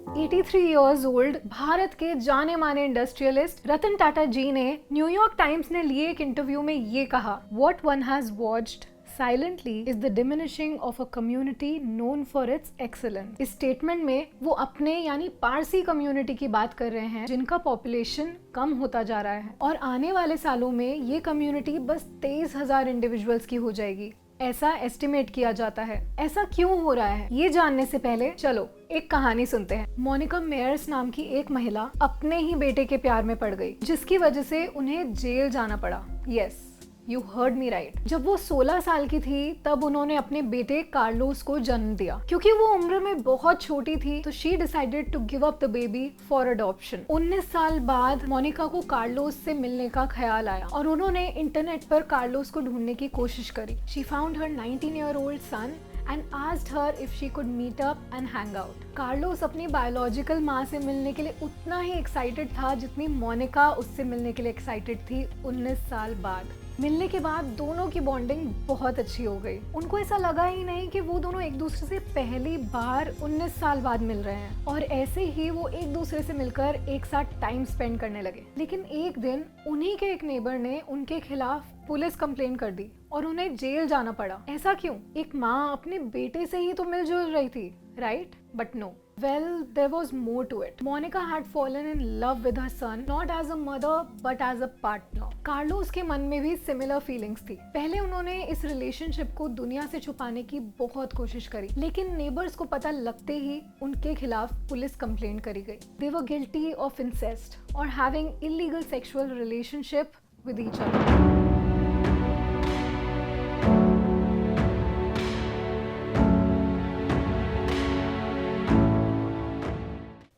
83 years old Bharat के जाने माने इंडस्ट्रियलिस्ट रतन टाटा जी ने न्यूयॉर्क टाइम्स ने लिए एक इंटरव्यू में ये कहा, what one has watched Silently is the diminishing of a community known for its excellence। इस स्टेटमेंट में वो अपने यानी पारसी कम्युनिटी की बात कर रहे हैं जिनका पॉपुलेशन कम होता जा रहा है और आने वाले सालों में ये कम्युनिटी बस 23,000 इंडिविजुअल्स की हो जाएगी, ऐसा एस्टिमेट किया जाता है। ऐसा क्यों हो रहा है ये जानने से पहले चलो एक कहानी सुनते हैं। मोनिका मेयर्स नाम की एक महिला अपने ही बेटे के प्यार में पड़ गई जिसकी वजह से उन्हें जेल जाना पड़ा। Yes, You heard me right। जब वो 16 साल की थी तब उन्होंने अपने बेटे कार्लोस को जन्म दिया। क्योंकि वो उम्र में बहुत छोटी थी तो she decided to give up the baby for adoption। 19 साल बाद मोनिका को कार्लोस से मिलने का ख्याल आया और उन्होंने इंटरनेट पर कार्लोस को ढूंढने की कोशिश करी। She found her 19-year-old son and asked her if she could meet up and hang out। Carlos अपनी बायोलॉजिकल माँ से मिलने के लिए उतना ही एक्साइटेड था जितनी मोनिका उससे मिलने के लिए एक्साइटेड थी 19 साल बाद। मिलने के बाद दोनों की बॉन्डिंग बहुत अच्छी हो गई। उनको ऐसा लगा ही नहीं कि वो दोनों एक दूसरे से पहली बार 19 साल बाद मिल रहे हैं और ऐसे ही वो एक दूसरे से मिलकर एक साथ टाइम स्पेंड करने लगे। लेकिन एक दिन उन्हीं के एक नेबर ने उनके खिलाफ पुलिस कंप्लेन कर दी और उन्हें जेल जाना पड़ा। ऐसा क्यों? एक माँ अपने बेटे से ही तो मिलजुल रही थी, right? But no, well, there was more to it। Monica had fallen in love with her son, not as a mother, but as a partner। Carlos के मन में भी सिमिलर फीलिंग्स थी। पहले उन्होंने इस रिलेशनशिप को दुनिया से छुपाने की बहुत कोशिश करी, लेकिन नेबर्स को पता लगते ही उनके खिलाफ पुलिस कंप्लेंट करी गई। They were guilty of incest or having illegal sexual relationship with each other।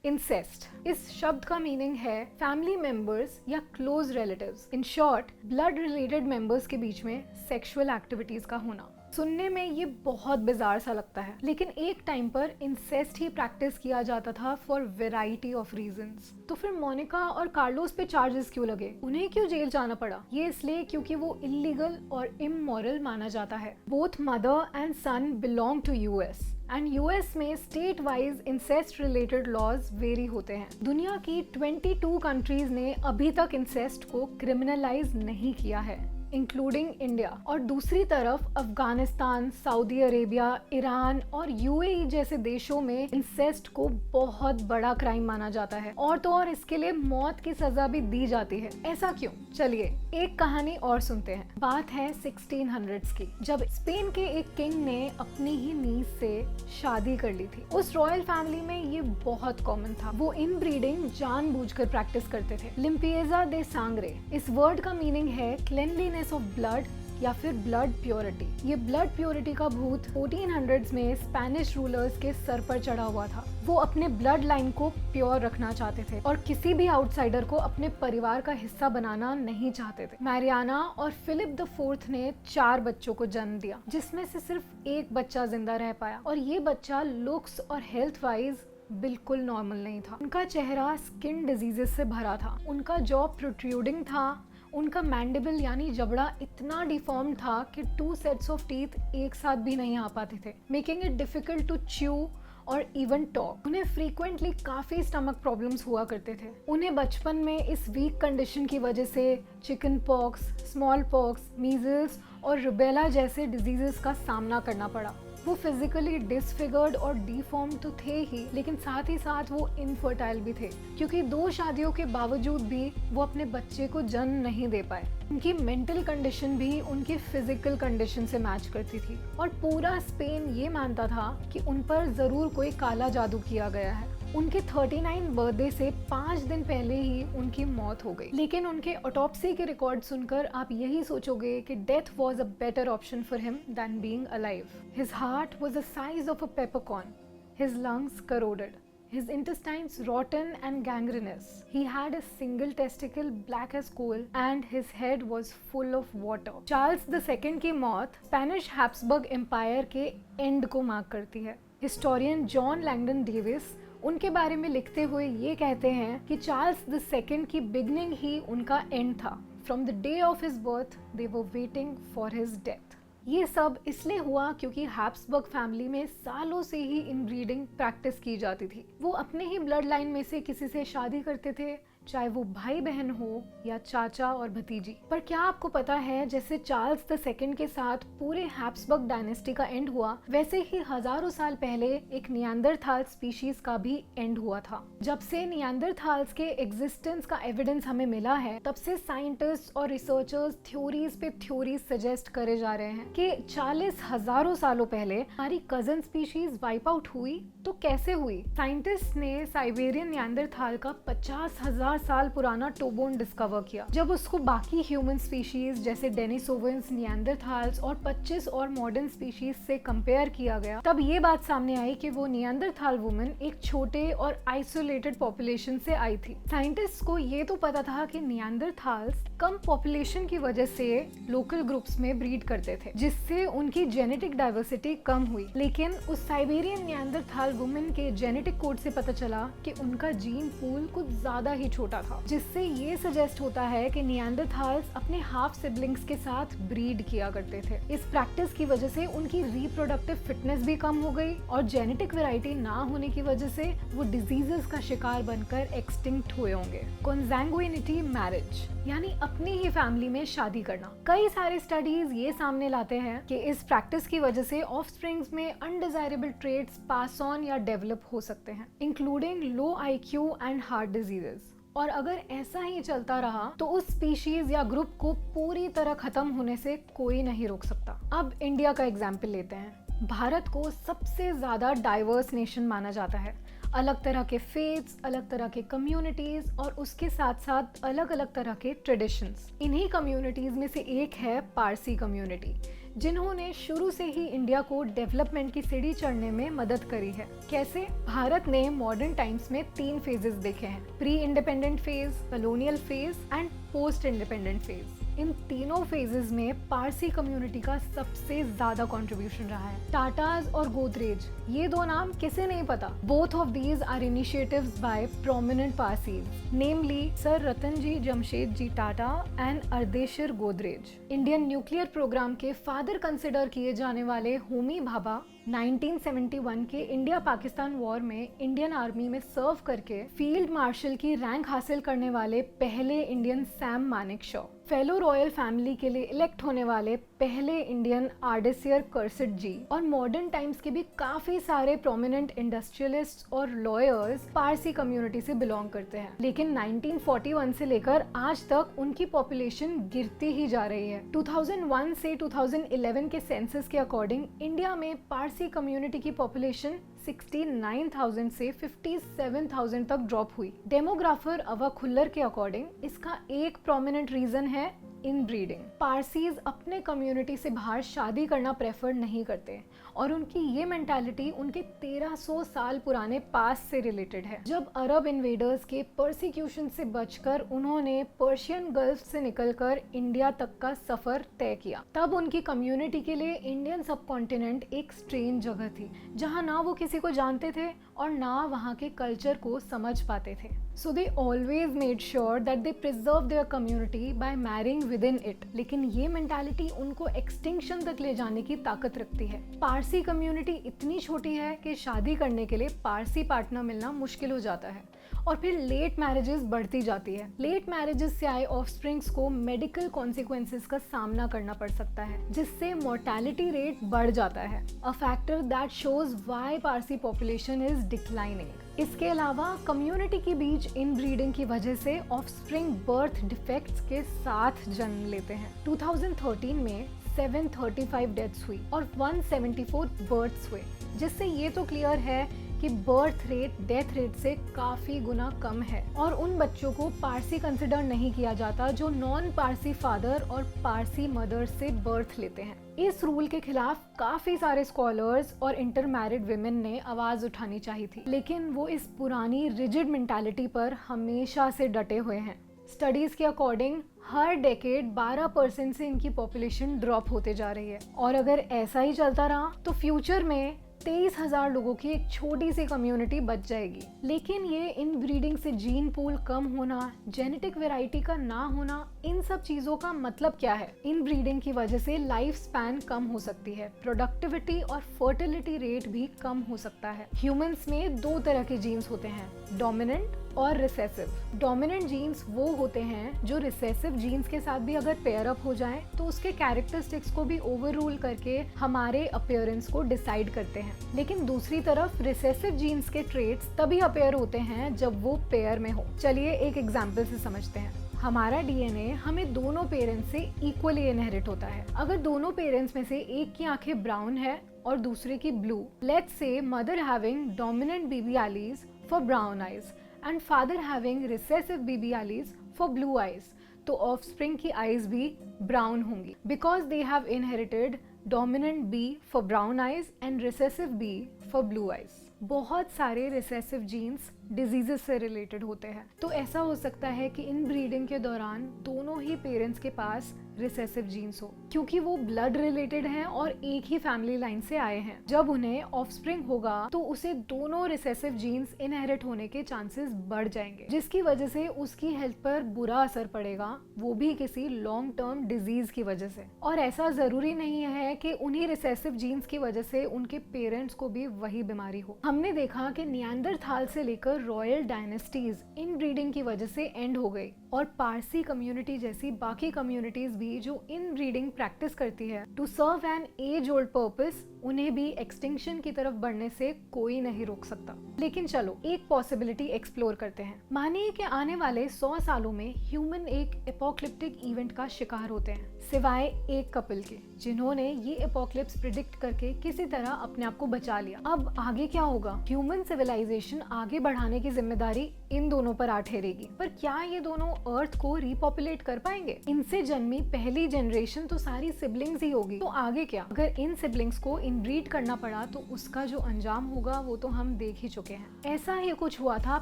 Incest इस शब्द का मीनिंग है फैमिली मेंबर्स या close relatives. In short, blood related members के बीच में सेक्सुअल एक्टिविटीज का होना। सुनने में ये बहुत बिजार सा लगता है, लेकिन एक टाइम पर इंसेस्ट ही प्रैक्टिस किया जाता था फॉर वेराइटी ऑफ रीजंस। तो फिर मोनिका और कार्लोस पे चार्जेस क्यों लगे? उन्हें क्यों जेल जाना पड़ा? ये इसलिए क्योंकि वो इलीगल और इमोरल माना जाता है। Both mother and son belong to US and US में state wise incest related laws vary होते हैं। दुनिया की 22 कंट्रीज ने अभी तक इंसेस्ट को क्रिमिनलाइज नहीं किया है, इंक्लूडिंग इंडिया। और दूसरी तरफ अफगानिस्तान, सऊदी अरेबिया, ईरान और यूएई जैसे देशों में इंसेस्ट को बहुत बड़ा क्राइम माना जाता है और तो और इसके लिए मौत की सजा भी दी जाती है। ऐसा क्यों? चलिए एक कहानी और सुनते हैं। बात है 1600s की, जब स्पेन के एक किंग ने अपनी ही नीस से शादी कर ली थी। उस रॉयल फैमिली में ये बहुत कॉमन था। वो इनब्रीडिंग जानबूझकर प्रैक्टिस करते थे। लिम्पिएजा दे सांग्रे, इस वर्ड का मीनिंग है क्लेनलीनेस ऑफ ब्लड या फिर ब्लड प्योरिटी। ये ब्लड प्योरिटी का भूत 1400s में स्पेनिश रूलर्स के सर पर चढ़ा हुआ था। वो अपने ब्लड लाइन को प्योर रखना चाहते थे और किसी भी आउटसाइडर को अपने परिवार का हिस्सा बनाना नहीं चाहते थे। मैरियाना और फिलिप द फोर्थ ने 4 बच्चों को जन्म दिया, जिसमें से सिर्फ एक बच्चा जिंदा रह पाया और ये बच्चा लुक्स और हेल्थ वाइज बिल्कुल नॉर्मल नहीं था। उनका चेहरा स्किन डिजीजेस से भरा था, उनका जॉ प्रोट्रूडिंग था, उनका मैंडिबल यानी जबड़ा इतना डिफॉर्म था कि 2 सेट्स ऑफ टीथ एक साथ भी नहीं आ पाते थे, making it difficult to chew और इवन टॉक। उन्हें फ्रीक्वेंटली काफ़ी स्टमक प्रॉब्लम्स हुआ करते थे। उन्हें बचपन में इस वीक कंडीशन की वजह से chicken pox, small pox, measles और रुबेला जैसे डिजीजेस का सामना करना पड़ा। वो फिजिकली डिसफिगर्ड और डिफॉर्म तो थे ही, लेकिन साथ ही साथ वो इनफर्टाइल भी थे, क्योंकि 2 शादियों के बावजूद भी वो अपने बच्चे को जन्म नहीं दे पाए। उनकी मेंटल कंडीशन भी उनकी फिजिकल कंडीशन से मैच करती थी और पूरा स्पेन ये मानता था कि उन पर जरूर कोई काला जादू किया गया है। उनके 39 बर्थडे से 5 दिन पहले ही उनकी मौत हो गई। लेकिन उनके ऑटोप्सी के रिकॉर्ड सुनकर आप यही सोचोगे कि death was a better option for him than being alive. His heart was the size of a peppercorn, his lungs corroded, his intestines rotten and gangrenous. He had a single testicle black as coal and his head was full of water। Charles II की मौत Spanish Habsburg empire के and को mark करती है। Historian John Langdon Davis उनके बारे में लिखते हुए ये कहते हैं कि चार्ल्स II की बिगनिंग ही उनका एंड था। From the day of his birth, they were waiting for his death। ये सब इसलिए हुआ क्योंकि हैब्सबर्ग फैमिली में सालों से ही इनब्रीडिंग प्रैक्टिस की जाती थी। वो अपने ही ब्लड लाइन में से किसी से शादी करते थे, चाहे वो भाई बहन हो या चाचा और भतीजी। पर क्या आपको पता है, जैसे चार्ल्स द सेकंड के साथ पूरे हैब्सबर्ग डायनेस्टी का एंड हुआ, वैसे ही हजारों साल पहले एक नियांदरथाल स्पीशीज का भी एंड हुआ था। जब से नियांदरथाल्स के एग्जिस्टेंस का एविडेंस हमें मिला है, तब से साइंटिस्ट और रिसर्चर्स थ्योरीज पे थ्योरीज सजेस्ट करे जा रहे हैं कि 40 हजारों सालों पहले हमारी कजन स्पीशीज वाइप आउट हुई तो कैसे हुई। साइंटिस्ट ने साइबेरियन नियांदरथाल का 50,000 साल पुराना टोबोन डिस्कवर किया। जब उसको बाकी ह्यूमन स्पीशीज जैसे डेनिसोवंस, नियांदरथाल्स और 25 और मॉडर्न स्पीशीज से कंपेयर किया गया, तब ये बात सामने आई कि वो नियांदरथाल वुमन एक छोटे और आइसोलेटेड पॉपुलेशन से आई थी। साइंटिस्ट को ये तो पता था कि नियांदरथाल्स कम पॉपुलेशन की वजह से लोकल ग्रुप्स में ब्रीड करते थे, जिससे उनकी जेनेटिक डाइवर्सिटी कम हुई। लेकिन उस साइबेरियन नियांदरथाल वुमन के जेनेटिक कोड से पता चला कि उनका जीन पूल कुछ ज्यादा ही छोटा था, जिससे ये सजेस्ट होता है कि नियांदरथाल्स अपने हाफ सिबलिंग्स के साथ ब्रीड किया करते थे। इस प्रैक्टिस की वजह से उनकी रिप्रोडक्टिव फिटनेस भी कम हो गई और जेनेटिक वैरायटी ना होने की वजह से वो डिजीजेस का शिकार बनकर एक्सटिंक्ट हुए होंगे। कॉन्सैंग्विनिटी मैरिज यानी अपनी ही फैमिली में शादी करना। कई सारे स्टडीज ये सामने लाते हैं कि इस प्रैक्टिस की वजह से ऑफस्प्रिंग्स में अनडिजायरेबल ट्रेट्स पास ऑन या डेवलप हो सकते हैं, including low IQ and heart diseases. और अगर ऐसा ही चलता रहा तो उस स्पीशीज या ग्रुप को पूरी तरह खत्म होने से कोई नहीं रोक सकता। अब इंडिया का एग्जाम्पल लेते हैं। भारत को सबसे ज्यादा डाइवर्स नेशन माना जाता है। अलग तरह के फेथ्स, अलग तरह के कम्युनिटीज और उसके साथ साथ अलग अलग तरह के ट्रेडिशंस। इन्हीं कम्युनिटीज में से एक है पारसी कम्युनिटी, जिन्होंने शुरू से ही इंडिया को डेवलपमेंट की सीढ़ी चढ़ने में मदद करी है। कैसे? भारत ने मॉडर्न टाइम्स में 3 फेजेस देखे हैं: pre independent phase, colonial phase and post independent phase. इन तीनों फेजेस में पारसी कम्युनिटी का सबसे ज्यादा कंट्रीब्यूशन रहा है। टाटाज और गोदरेज, ये 2 नाम किसे नहीं पता। Both of these are initiatives by prominent Parsis, namely sir Ratanji Jamshedji Tata and Ardeshir Godrej. Indian nuclear program के फादर कंसिडर किए जाने वाले होमी भाभा 1971 के इंडिया पाकिस्तान वॉर में इंडियन आर्मी में सर्व करके फील्ड मार्शल की रैंक हासिल करने वाले पहले Indian Sam Manekshaw. Fellow royal family के लिए इलेक्ट होने वाले पहले इंडियन आर्डेसियर कर्सिट जी। और मॉडर्न टाइम्स के भी काफी सारे प्रोमिनेंट इंडस्ट्रियलिस्ट और लॉयर्स पारसी कम्युनिटी से बिलोंग करते हैं। लेकिन 1941 से लेकर आज तक उनकी पॉपुलेशन गिरती ही जा रही है। 2001 से 2011 के सेंसस के अकॉर्डिंग इंडिया में पारसी कम्युनिटी की पॉपुलेशन 69,000 से 57,000 तक ड्रॉप हुई। डेमोग्राफर अवा खुल्लर के अकॉर्डिंग इसका एक प्रोमिनेंट रीजन है इनब्रीडिंग। पारसीज अपने कम्युनिटी से बाहर शादी करना प्रेफर नहीं करते और उनकी ये मेंटालिटी उनके 1300 साल पुराने पास से रिलेटेड है। जब अरब इन्वेडर्स के परसिक्यूशन से बचकर उन्होंने पर्शियन गल्फ से निकलकर इंडिया तक का सफर तय किया, तब उनकी कम्युनिटी के लिए इंडियन सबकॉन्टिनेंट एक स्ट्रेंज जगह थी, जहाँ ना वो किसी को जानते थे और ना वहाँ के कल्चर को समझ पाते थे। So they always made sure that they preserve their community by marrying within it। लेकिन ये मेंटालिटी उनको एक्सटिंक्शन तक ले जाने की ताकत रखती है। पारसी कम्युनिटी इतनी छोटी है कि शादी करने के लिए पारसी पार्टनर मिलना मुश्किल हो जाता है और फिर लेट मैरिजेस बढ़ती जाती है। लेट मैरिजेस से आए ऑफस्प्रिंग्स को मेडिकल कॉन्सिक्वेंसेस का सामना करना पड़ सकता है, जिससे मोर्टेलिटी रेट बढ़ जाता है। A factor that shows why Parsi population is declining. इसके अलावा कम्युनिटी के बीच इनब्रीडिंग की वजह से ऑफस्प्रिंग बर्थ डिफेक्ट्स के साथ जन्म लेते हैं। 2013 में 735 डेथ्स हुई और 174 बर्थ्स हुए, जिससे ये तो क्लियर है कि बर्थ रेट डेथ रेट से काफी गुना कम है। और उन बच्चों को पारसी कंसिडर नहीं किया जाता जो नॉन पारसी फादर और पारसी मदर से बर्थ लेते हैं। इस रूल के खिलाफ काफी सारे स्कॉलर्स और इंटरमैरिड विमेन ने आवाज उठानी चाहिए थी, लेकिन वो इस पुरानी रिजिड मेंटालिटी पर हमेशा से डटे हुए हैं। स्टडीज के अकॉर्डिंग हर डेकेड 12% से इनकी पॉपुलेशन ड्रॉप होते जा रही है और अगर ऐसा ही चलता रहा तो फ्यूचर में 23,000 लोगों की एक छोटी सी कम्युनिटी बच जाएगी। लेकिन ये इनब्रीडिंग से जीन पूल कम होना, जेनेटिक वैरायटी का ना होना इन सब चीजों का मतलब क्या है? इन ब्रीडिंग की वजह से लाइफ स्पैन कम हो सकती है, प्रोडक्टिविटी और फर्टिलिटी रेट भी कम हो सकता है। ह्यूमंस में 2 तरह के जीन्स होते हैं, डोमिनेंट और रिसेसिव। डोमिनेंट जीन्स वो होते हैं जो रिसेसिव जीन्स के साथ भी अगर पेयर अप हो जाएं तो उसके कैरेक्टरिस्टिक्स को भी ओवर रूल करके हमारे अपीयरेंस को डिसाइड करते हैं। लेकिन दूसरी तरफ रिसेसिव जीन्स के ट्रेट्स तभी अपेयर होते हैं जब वो पेयर में हो। चलिए एक एग्जाम्पल से समझते हैं। हमारा डीएनए हमें दोनों पेरेंट्स से इक्वली इनहेरिट होता है। अगर दोनों पेरेंट्स में से एक की आंखें ब्राउन है और दूसरे की blue, let's say mother having dominant BB alleles for brown eyes and father having recessive BB alleles for blue eyes, तो ऑफस्प्रिंग की आईज भी ब्राउन होंगी because they have inherited dominant B for brown eyes and recessive B for blue eyes. बहुत सारे recessive jeans diseases से related होते हैं, तो ऐसा हो सकता है कि इन ब्रीडिंग के दौरान दोनों ही पेरेंट्स के पास रिसेसिव जीन्स हो, क्योंकि वो ब्लड रिलेटेड हैं और एक ही फैमिली लाइन से आए हैं। जब उन्हें ऑफस्प्रिंग होगा तो उसे दोनों रिसेसिव जीन्स इनहेरिट होने के चांसेस बढ़ जाएंगे, जिसकी वजह से उसकी हेल्थ पर बुरा असर पड़ेगा, वो भी किसी लॉन्ग टर्म डिजीज की वजह से। और ऐसा जरूरी नहीं है कि उन्हीं रिसेसिव जीन्स की वजह से उनके पेरेंट्स को भी वही बीमारी हो। हमने देखा कि नियांडरथाल से लेकर रॉयल डायनेस्टीज इन ब्रीडिंग की वजह से एंड हो गई, और पारसी कम्युनिटी जैसी बाकी कम्युनिटीज भी जो इन ब्रीडिंग प्रैक्टिस करती है to serve an age old purpose, उन्हें भी एक्सटिंक्शन की तरफ बढ़ने से कोई नहीं रोक सकता। लेकिन चलो एक पॉसिबिलिटी एक्सप्लोर करते हैं। मानिए कि आने वाले 100 सालों में ह्यूमन एक एपोक्लिप्टिक इवेंट का शिकार होते हैं, सिवाय एक कपल के जिन्होंने ये एपोक्लिप्स प्रिडिक्ट करके किसी तरह अपने आप को बचा लिया। अब आगे क्या होगा? ह्यूमन सिविलाइजेशन आगे बढ़ाने की जिम्मेदारी इन दोनों पर आ ठहरेगी, पर क्या ये दोनों अर्थ को रिपॉपुलेट कर पाएंगे? इनसे जन्मी पहली जनरेशन तो सारी सिबलिंग्स ही होगी, तो आगे क्या? अगर इन सिबलिंग्स को इनब्रीड करना पड़ा तो उसका जो अंजाम होगा वो तो हम देख ही चुके हैं। ऐसा ही कुछ हुआ था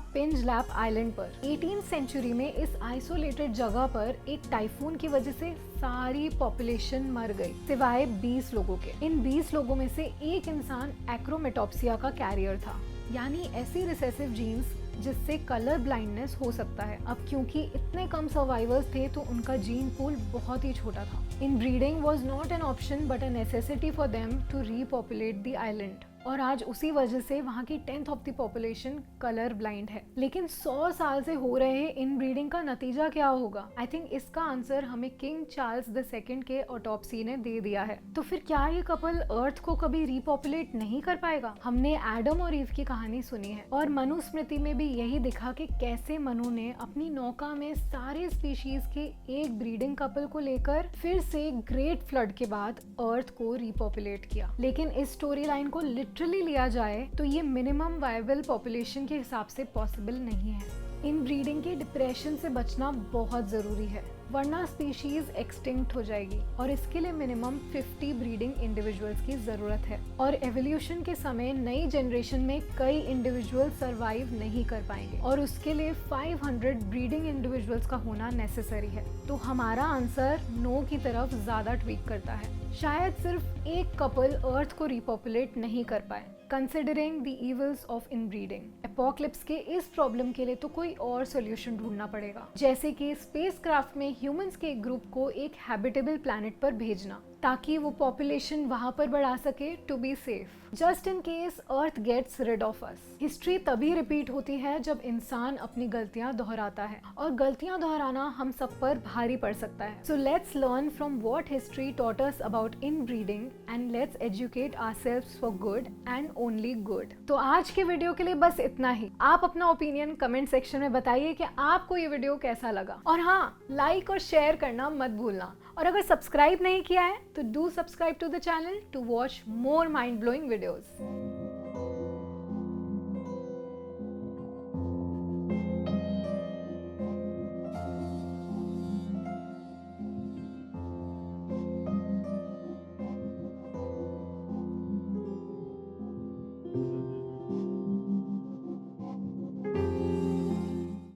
पेंजलैप आइलैंड पर। 18th सेंचुरी में इस आइसोलेटेड जगह पर एक टाइफून की वजह से सारी पॉपुलेशन मर गई, सिवाय 20 लोगों के। इन 20 लोगों में से एक इंसान एक्रोमेटोप्सिया का कैरियर था, यानी ऐसी रिसेसिव जीन्स जिससे कलर ब्लाइंडनेस हो सकता है। अब क्योंकि इतने कम सर्वाइवर्स थे तो उनका जीन पूल बहुत ही छोटा था। Inbreeding was not an option but a necessity for them to repopulate the island, और आज उसी वजह से वहाँ की 10th of the population colour blind है। लेकिन 100 साल से हो रहे इन ब्रीडिंग का नतीजा क्या होगा? आई थिंक इसका आंसर हमें किंग चार्ल्स II के ऑटोप्सी ने दे दिया है। तो फिर क्या ये कपल अर्थ को कभी रिपॉपुलेट नहीं कर पाएगा? हमने एडम और ईव की कहानी सुनी है, और मनुस्मृति में भी यही दिखा कि कैसे मनु ने अपनी नौका में सारे स्पीशीज के एक ब्रीडिंग कपल को लेकर फिर से ग्रेट फ्लड के बाद अर्थ को रिपॉपुलेट किया। लेकिन इस स्टोरी लाइन को लिटरली लिया जाए तो ये मिनिमम वायबल पॉपुलेशन के हिसाब से पॉसिबल नहीं है। इन ब्रीडिंग के डिप्रेशन से बचना बहुत जरूरी है, वरना स्पीशीज एक्सटिंक्ट हो जाएगी, और इसके लिए मिनिमम 50 ब्रीडिंग इंडिविजुअल्स की जरूरत है। और एवोल्यूशन के समय नई जनरेशन में कई इंडिविजुअल सरवाइव नहीं कर पाएंगे, और उसके लिए 500 ब्रीडिंग इंडिविजुअल्स का होना नेसेसरी है। तो हमारा आंसर नो की तरफ ज्यादा ट्वीक करता है। शायद सिर्फ एक कपल अर्थ को रिपॉपुलेट नहीं कर पाए, considering the evils of inbreeding. Apocalypse के इस प्रॉब्लम के लिए तो कोई और सोल्यूशन ढूंढना पड़ेगा, जैसे कि स्पेसक्राफ्ट में ह्यूमंस के एक ग्रुप को एक हैबिटेबल प्लैनेट पर भेजना, ताकि वो पॉपुलेशन वहां पर बढ़ा सके to be safe, just in case earth gets rid of us. History तभी रिपीट होती है जब इंसान अपनी गलतियां दोहराता है, और गलतियां दोहराना हम सब पर भारी पड़ सकता है। So let's learn from what history taught us about inbreeding and let's educate ourselves for good and only good. तो आज के वीडियो के लिए बस इतना ही। आप अपना ओपिनियन कमेंट सेक्शन में बताइए कि आपको ये वीडियो कैसा लगा, और हाँ, लाइक और शेयर करना मत भूलना। और अगर सब्सक्राइब नहीं किया है तो do subscribe to the channel to watch more mind-blowing videos.